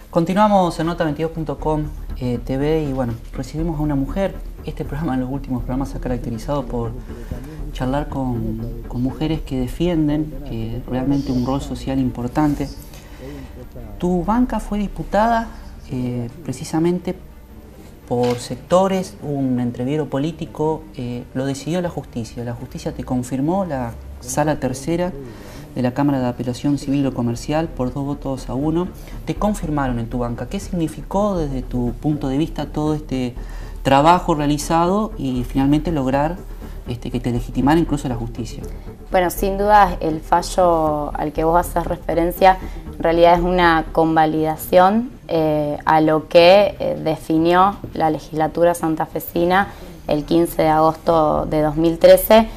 Continuamos en Nota22.com TV y bueno, recibimos a una mujer. Este programa, en los últimos programas, se ha caracterizado por charlar con mujeres que defienden realmente un rol social importante. Tu banca fue disputada precisamente por sectores, un entreviero político, lo decidió la justicia. La justicia te confirmó, la Sala Tercera de la Cámara de Apelación Civil o Comercial, por 2 votos a 1, te confirmaron en tu banca. ¿Qué significó desde tu punto de vista todo este trabajo realizado y finalmente lograr que te legitimara incluso la justicia? Bueno, sin duda el fallo al que vos haces referencia en realidad es una convalidación a lo que definió la legislatura santafesina el 15 de agosto de 2013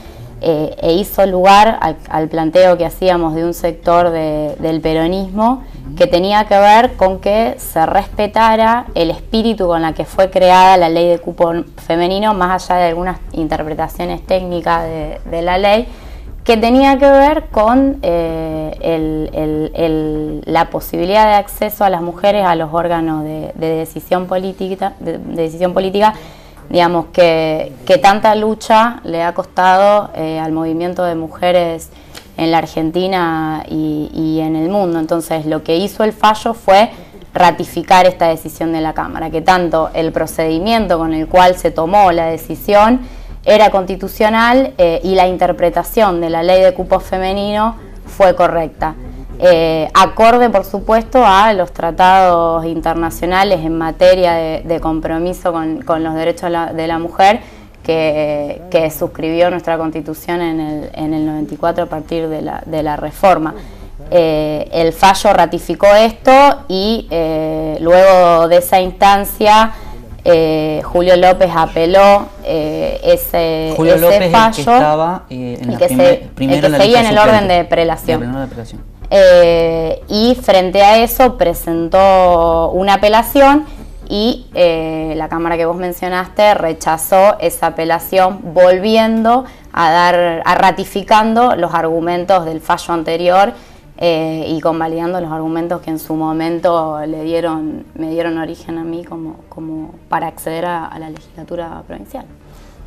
e hizo lugar al planteo que hacíamos de un sector del peronismo que tenía que ver con que se respetara el espíritu con la que fue creada la ley de cupo femenino, más allá de algunas interpretaciones técnicas de la ley, que tenía que ver con la posibilidad de acceso a las mujeres a los órganos de decisión política, digamos que tanta lucha le ha costado al movimiento de mujeres en la Argentina y en el mundo. Entonces lo que hizo el fallo fue ratificar esta decisión de la Cámara, que tanto el procedimiento con el cual se tomó la decisión era constitucional y la interpretación de la ley de cupo femenino fue correcta. Acorde, por supuesto, a los tratados internacionales en materia de compromiso con los derechos de la mujer que suscribió nuestra Constitución en el 94 a partir de la reforma. El fallo ratificó esto y luego de esa instancia Julio López apeló ese fallo, que estaba en el que seguía en el orden de prelación. Y frente a eso presentó una apelación y la Cámara que vos mencionaste rechazó esa apelación, volviendo a ratificando los argumentos del fallo anterior y convalidando los argumentos que en su momento me dieron origen a mí como para acceder a la legislatura provincial.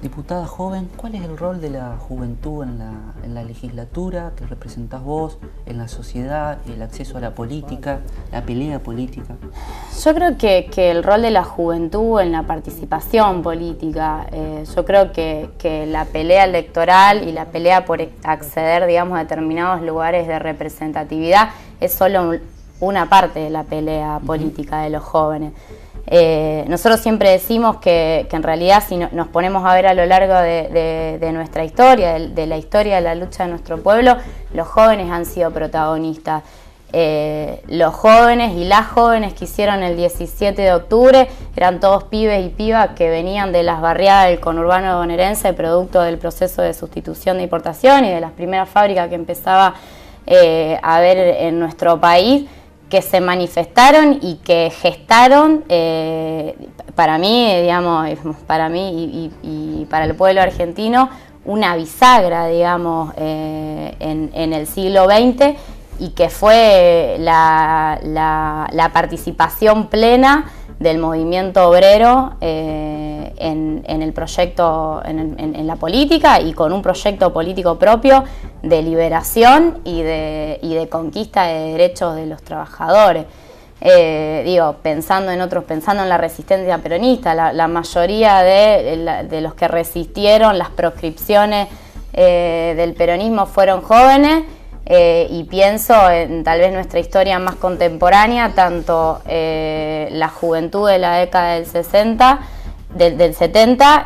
Diputada joven, ¿cuál es el rol de la juventud en la legislatura que representás vos, en la sociedad, el acceso a la política, la pelea política? Yo creo que el rol de la juventud en la participación política, yo creo que la pelea electoral y la pelea por acceder, digamos, a determinados lugares de representatividad es solo una parte de la pelea política de los jóvenes. Nosotros siempre decimos que en realidad, si nos ponemos a ver a lo largo de nuestra historia, de la historia de la lucha de nuestro pueblo, los jóvenes han sido protagonistas. Los jóvenes y las jóvenes que hicieron el 17 de octubre eran todos pibes y pibas que venían de las barriadas del conurbano bonaerense, producto del proceso de sustitución de importación y de las primeras fábricas que empezaba a haber en nuestro país, que se manifestaron y que gestaron, para mí, digamos, para mí y para el pueblo argentino, una bisagra, digamos, en el siglo XX, y que fue la participación plena del movimiento obrero en el proyecto, en la política, y con un proyecto político propio de liberación y de conquista de derechos de los trabajadores. Pensando en la resistencia peronista, la mayoría de los que resistieron las proscripciones del peronismo fueron jóvenes. Y pienso en tal vez nuestra historia más contemporánea, tanto la juventud de la década del 70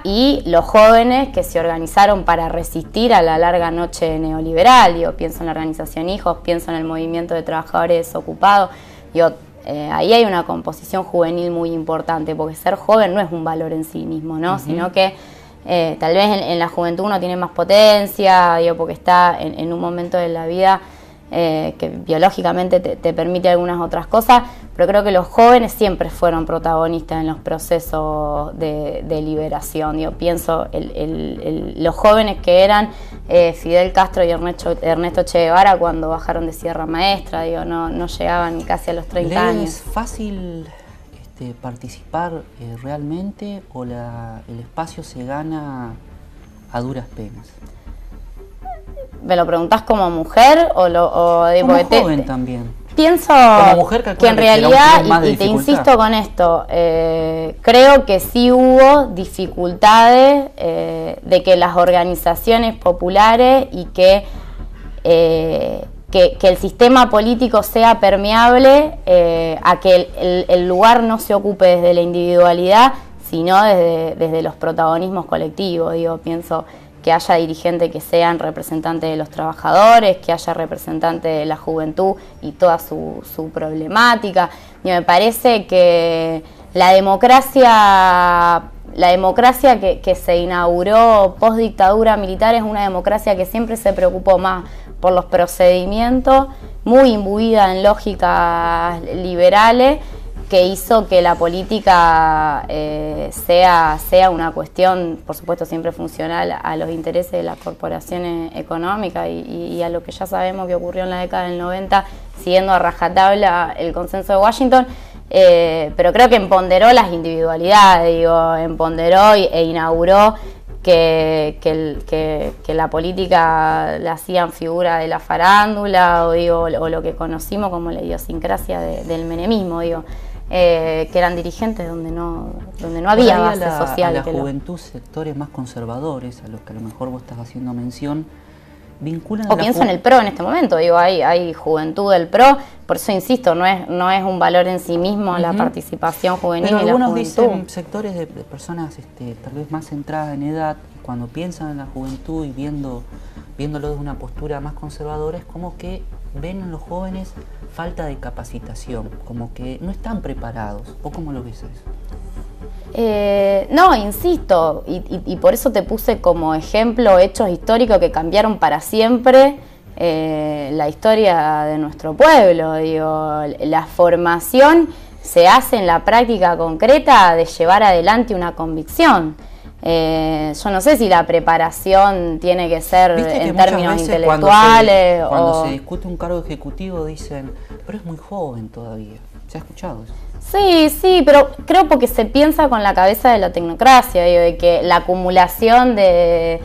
y los jóvenes que se organizaron para resistir a la larga noche neoliberal. Pienso en la organización Hijos, pienso en el movimiento de trabajadores desocupados. Ahí hay una composición juvenil muy importante, porque ser joven no es un valor en sí mismo, ¿no? Sino que tal vez en la juventud uno tiene más potencia, porque está en un momento de la vida que biológicamente te permite algunas otras cosas, pero creo que los jóvenes siempre fueron protagonistas en los procesos de liberación. Yo pienso los jóvenes que eran Fidel Castro y Ernesto Che Guevara cuando bajaron de Sierra Maestra, digo, no llegaban casi a los 30 años. ¿Es fácil participar realmente o el espacio se gana a duras penas? ¿Me lo preguntás como mujer o como joven también? Pienso mujer, que en realidad, y te insisto con esto, creo que sí hubo dificultades de que las organizaciones populares y que el sistema político sea permeable a que el lugar no se ocupe desde la individualidad, sino desde los protagonismos colectivos. Digo, pienso que haya dirigentes que sean representantes de los trabajadores, que haya representantes de la juventud y toda su problemática. Y me parece que la democracia que se inauguró post dictadura militar es una democracia que siempre se preocupó más por los procedimientos, muy imbuida en lógicas liberales, que hizo que la política sea una cuestión, por supuesto, siempre funcional a los intereses de las corporaciones económicas y a lo que ya sabemos que ocurrió en la década del 90, siguiendo a rajatabla el consenso de Washington, pero creo que empoderó las individualidades, empoderó e inauguró que la política la hacían figura de la farándula o lo que conocimos como la idiosincrasia del menemismo, que eran dirigentes donde no había base social. A la juventud, sectores más conservadores, a los que a lo mejor vos estás haciendo mención, vinculan o pienso en el PRO en este momento, hay juventud del PRO, por eso insisto, no es un valor en sí mismo la participación juvenil. Pero y la algunos juventud. dicen sectores de personas tal vez más centradas en edad, cuando piensan en la juventud y viéndolo desde una postura más conservadora, es como que ven en los jóvenes falta de capacitación, como que no están preparados. ¿Vos cómo lo ves eso? No, insisto, y por eso te puse como ejemplo hechos históricos que cambiaron para siempre la historia de nuestro pueblo. La formación se hace en la práctica concreta de llevar adelante una convicción. Yo no sé si la preparación tiene que ser en términos intelectuales cuando se discute un cargo ejecutivo dicen, pero es muy joven todavía. ¿Se ha escuchado eso? Sí, pero creo porque se piensa con la cabeza de la tecnocracia, de que la acumulación de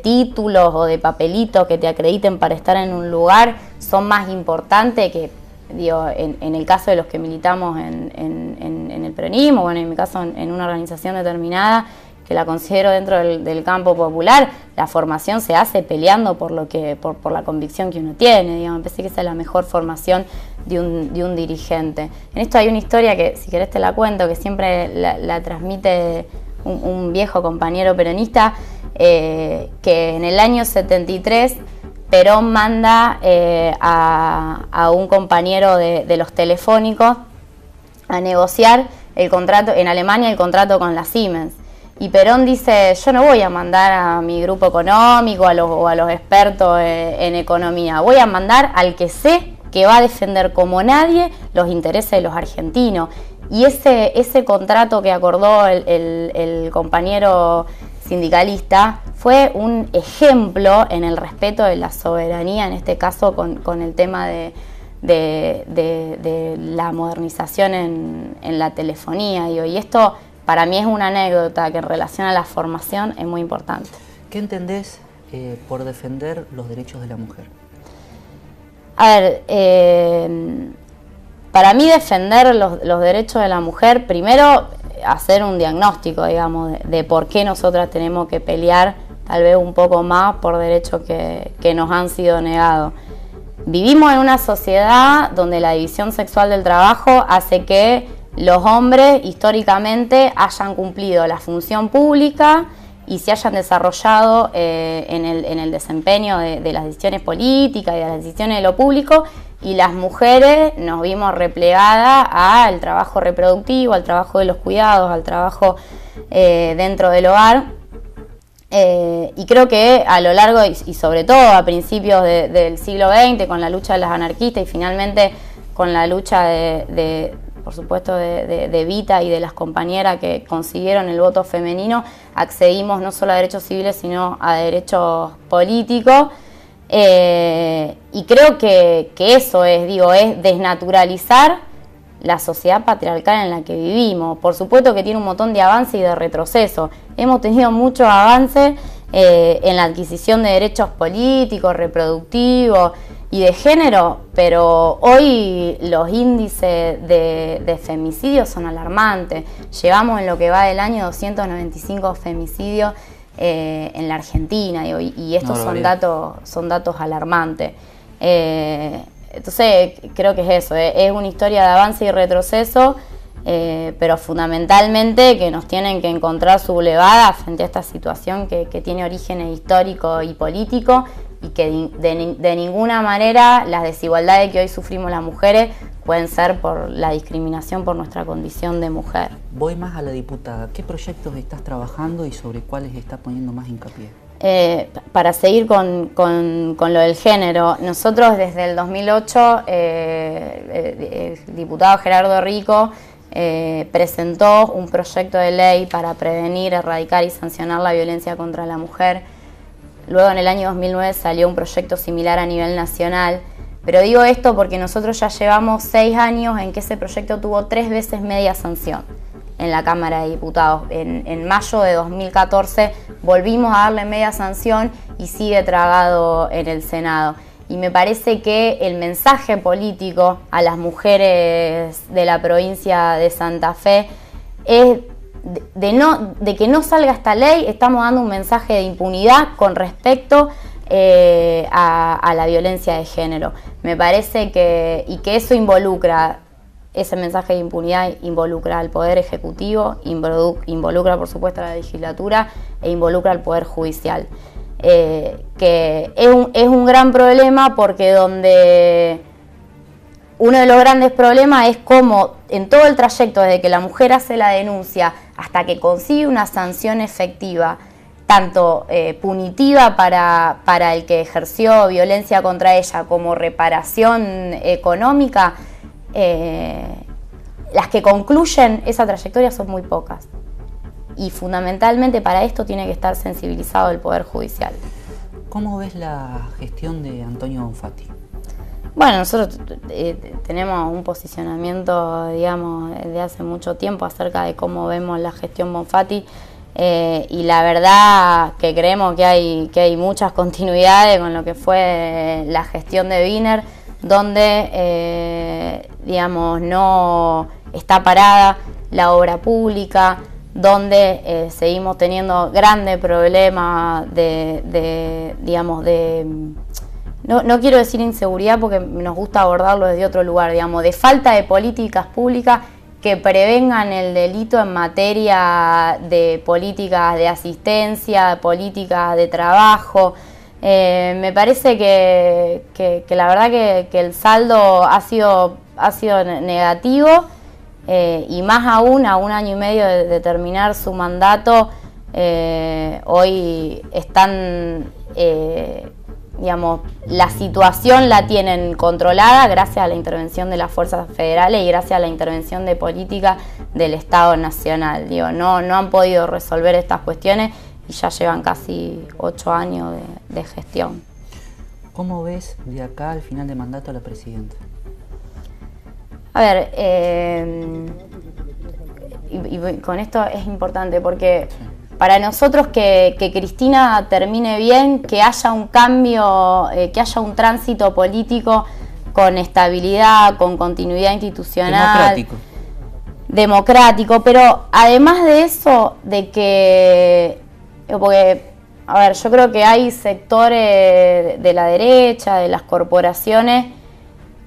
títulos o de papelitos que te acrediten para estar en un lugar son más importantes que, en el caso de los que militamos en el peronismo, bueno, en mi caso en una organización determinada, que la considero dentro del campo popular, la formación se hace peleando por la convicción que uno tiene, me parece que esa es la mejor formación de un dirigente. En esto hay una historia que, si querés te la cuento, que siempre la transmite un viejo compañero peronista, que en el año 73 Perón manda a un compañero de los telefónicos a negociar el contrato en Alemania, el contrato con la Siemens. Y Perón dice, yo no voy a mandar a mi grupo económico o a los expertos en economía, voy a mandar al que sé que va a defender como nadie los intereses de los argentinos. Y ese contrato que acordó el compañero sindicalista fue un ejemplo en el respeto de la soberanía, en este caso con el tema de la modernización en la telefonía. Y esto para mí es una anécdota que en relación a la formación es muy importante. ¿Qué entendés por defender los derechos de la mujer? A ver, para mí defender los derechos de la mujer, primero hacer un diagnóstico, de por qué nosotras tenemos que pelear tal vez un poco más por derechos que nos han sido negados. Vivimos en una sociedad donde la división sexual del trabajo hace que los hombres históricamente hayan cumplido la función pública y se hayan desarrollado en el desempeño de las decisiones políticas y de las decisiones de lo público, y las mujeres nos vimos replegadas al trabajo reproductivo, al trabajo de los cuidados, al trabajo dentro del hogar. Y creo que a lo largo y sobre todo a principios del siglo XX, con la lucha de las anarquistas y finalmente con la lucha por supuesto, de Evita y de las compañeras que consiguieron el voto femenino, accedimos no solo a derechos civiles, sino a derechos políticos. Y creo que eso es desnaturalizar la sociedad patriarcal en la que vivimos. Por supuesto que tiene un montón de avance y de retroceso. Hemos tenido mucho avance en la adquisición de derechos políticos, reproductivos y de género, pero hoy los índices de femicidios son alarmantes. Llevamos en lo que va del año 295 femicidios en la Argentina, y estos son datos alarmantes. Entonces creo que es eso, es una historia de avance y retroceso, pero fundamentalmente que nos tienen que encontrar sublevada frente a esta situación que tiene orígenes históricos y políticos, y que de ninguna manera las desigualdades que hoy sufrimos las mujeres pueden ser por la discriminación por nuestra condición de mujer. Voy más a la diputada. ¿Qué proyectos estás trabajando y sobre cuáles estás poniendo más hincapié? Para seguir con lo del género, nosotros desde el 2008, el diputado Gerardo Rico presentó un proyecto de ley para prevenir, erradicar y sancionar la violencia contra la mujer. Luego en el año 2009 salió un proyecto similar a nivel nacional, pero digo esto porque nosotros ya llevamos 6 años en que ese proyecto tuvo 3 veces media sanción en la Cámara de Diputados. En mayo de 2014 volvimos a darle media sanción y sigue tragado en el Senado. Y me parece que el mensaje político a las mujeres de la provincia de Santa Fe es de que no salga esta ley. Estamos dando un mensaje de impunidad con respecto a la violencia de género. Me parece que eso involucra, ese mensaje de impunidad involucra al Poder Ejecutivo, involucra por supuesto a la legislatura e involucra al Poder Judicial. Que es un gran problema, porque donde uno de los grandes problemas es cómo en todo el trayecto desde que la mujer hace la denuncia hasta que consigue una sanción efectiva, tanto punitiva para el que ejerció violencia contra ella como reparación económica, las que concluyen esa trayectoria son muy pocas. Y fundamentalmente para esto tiene que estar sensibilizado el Poder Judicial. ¿Cómo ves la gestión de Antonio Bonfatti? Bueno, nosotros tenemos un posicionamiento, digamos, de hace mucho tiempo acerca de cómo vemos la gestión Bonfatti, y la verdad que creemos que hay muchas continuidades con lo que fue la gestión de Wiener, donde, digamos, no está parada la obra pública, donde seguimos teniendo grandes problemas no quiero decir inseguridad porque nos gusta abordarlo desde otro lugar, digamos, de falta de políticas públicas que prevengan el delito en materia de políticas de asistencia, políticas de trabajo. Me parece que la verdad que el saldo ha sido negativo, y más aún a 1 año y medio de terminar su mandato. Hoy están, digamos, la situación la tienen controlada gracias a la intervención de las fuerzas federales y gracias a la intervención de política del Estado Nacional. Digo, no han podido resolver estas cuestiones y ya llevan casi 8 años de gestión. ¿Cómo ves de acá al final de mandato a la presidenta? A ver, y con esto es importante porque para nosotros que Cristina termine bien, que haya un cambio, que haya un tránsito político con estabilidad, con continuidad institucional, democrático, pero además de eso, porque, a ver, yo creo que hay sectores de la derecha, de las corporaciones,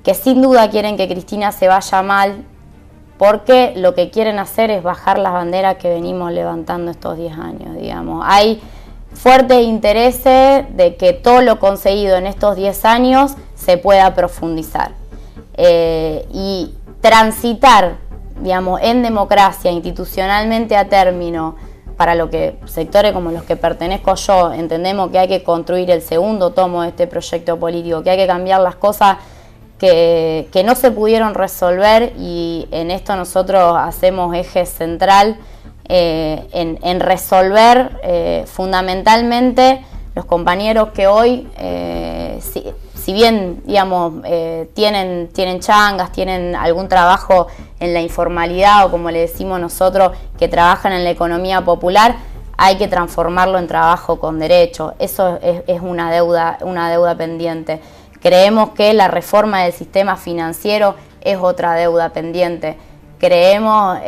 que sin duda quieren que Cristina se vaya mal, porque lo que quieren hacer es bajar las banderas que venimos levantando estos 10 años, digamos. Hay fuertes intereses de que todo lo conseguido en estos 10 años se pueda profundizar. Y transitar, digamos, en democracia, institucionalmente a término, para lo que sectores como los que pertenezco yo entendemos que hay que construir el segundo tomo de este proyecto político, que hay que cambiar las cosas que no se pudieron resolver, y en esto nosotros hacemos eje central en resolver fundamentalmente los compañeros que hoy, si bien digamos tienen changas, tienen algún trabajo en la informalidad, o como le decimos nosotros, que trabajan en la economía popular, hay que transformarlo en trabajo con derecho. Eso es una deuda pendiente. Creemos que la reforma del sistema financiero es otra deuda pendiente. Creemos,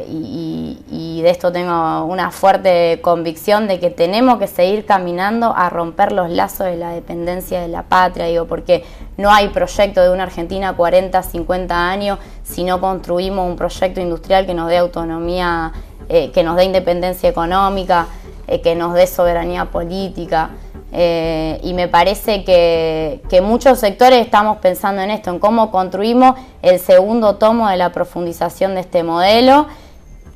y de esto tengo una fuerte convicción, de que tenemos que seguir caminando a romper los lazos de la dependencia de la patria, porque no hay proyecto de una Argentina 40, 50 años si no construimos un proyecto industrial que nos dé autonomía, que nos dé independencia económica, que nos dé soberanía política. Y me parece que muchos sectores estamos pensando en esto, en cómo construimos el segundo tomo de la profundización de este modelo,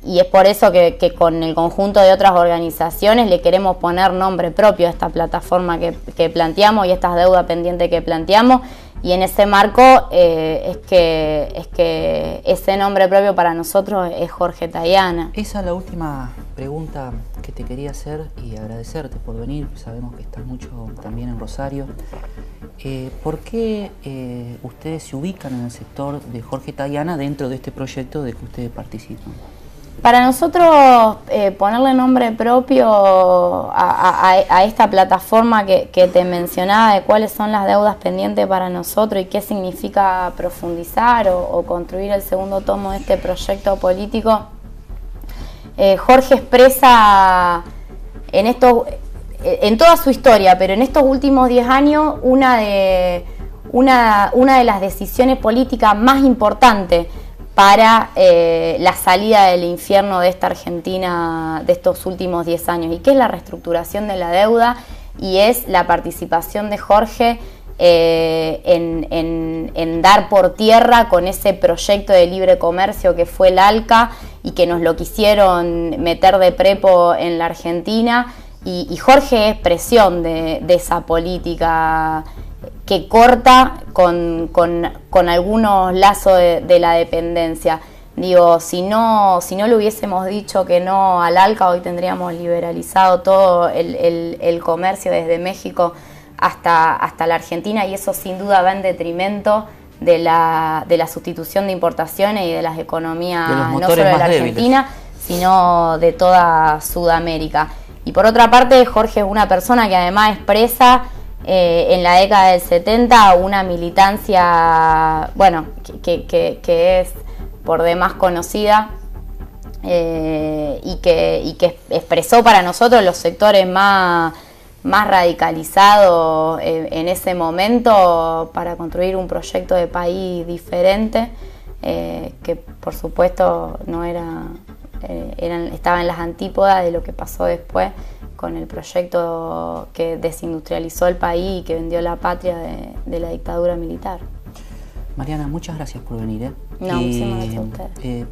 y es por eso que con el conjunto de otras organizaciones le queremos poner nombre propio a esta plataforma que planteamos y estas deudas pendientes que planteamos, y en ese marco es que ese nombre propio para nosotros es Jorge Tayana. Esa es la última pregunta que te quería hacer, y agradecerte por venir. Sabemos que estás mucho también en Rosario. ¿Por qué ustedes se ubican en el sector de Jorge Tayana dentro de este proyecto de que ustedes participan? Para nosotros ponerle nombre propio a esta plataforma que te mencionaba, de cuáles son las deudas pendientes para nosotros y qué significa profundizar o construir el segundo tomo de este proyecto político, Jorge expresa en toda su historia, pero en estos últimos 10 años, una de las decisiones políticas más importantes para la salida del infierno de esta Argentina de estos últimos 10 años, y que es la reestructuración de la deuda, y es la participación de Jorge en dar por tierra con ese proyecto de libre comercio que fue el ALCA, y que nos lo quisieron meter de prepo en la Argentina, y Jorge es expresión de esa política que corta con algunos lazos de la dependencia. Digo, si no le hubiésemos dicho que no al ALCA, hoy tendríamos liberalizado todo el comercio desde México hasta la Argentina, y eso sin duda va en detrimento de la sustitución de importaciones y de las economías no solo de la Argentina, sino de toda Sudamérica. Y por otra parte, Jorge es una persona que además expresa en la década del 70 una militancia, bueno, que es por demás conocida, y que expresó para nosotros los sectores más radicalizados en ese momento para construir un proyecto de país diferente, que por supuesto no estaba en las antípodas de lo que pasó después con el proyecto que desindustrializó el país y que vendió la patria de la dictadura militar. Mariana, muchas gracias por venir. No, muchísimas gracias a ustedes.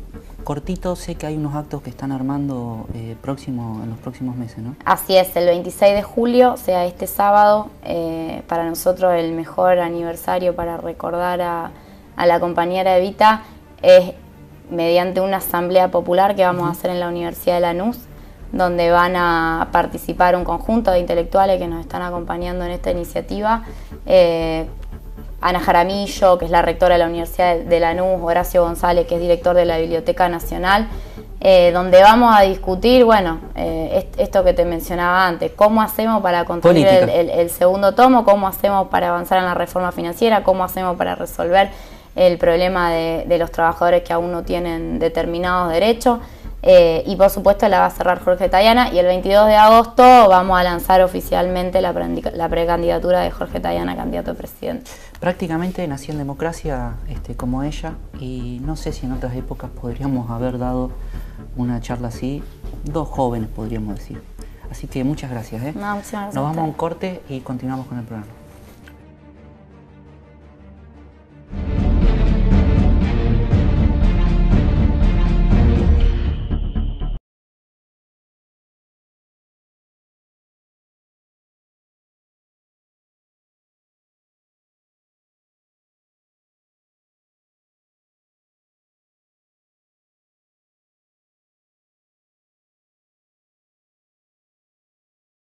Cortito, sé que hay unos actos que están armando en los próximos meses, ¿no? Así es, el 26 de julio, o sea, este sábado, para nosotros el mejor aniversario para recordar a la compañera Evita es mediante una asamblea popular que vamos a hacer en la Universidad de Lanús, donde van a participar un conjunto de intelectuales que nos están acompañando en esta iniciativa. Ana Jaramillo, que es la rectora de la Universidad de Lanús, Horacio González, que es director de la Biblioteca Nacional, donde vamos a discutir, bueno, esto que te mencionaba antes, cómo hacemos para construir el segundo tomo, cómo hacemos para avanzar en la reforma financiera, cómo hacemos para resolver el problema de los trabajadores que aún no tienen determinados derechos. Y por supuesto la va a cerrar Jorge Tayana, y el 22 de agosto vamos a lanzar oficialmente la precandidatura de Jorge Tayana, candidato a presidente. Prácticamente nací en democracia como ella, y no sé si en otras épocas podríamos haber dado una charla así, dos jóvenes podríamos decir. Así que muchas gracias. No, muchas gracias. Nos vamos a un corte y continuamos con el programa.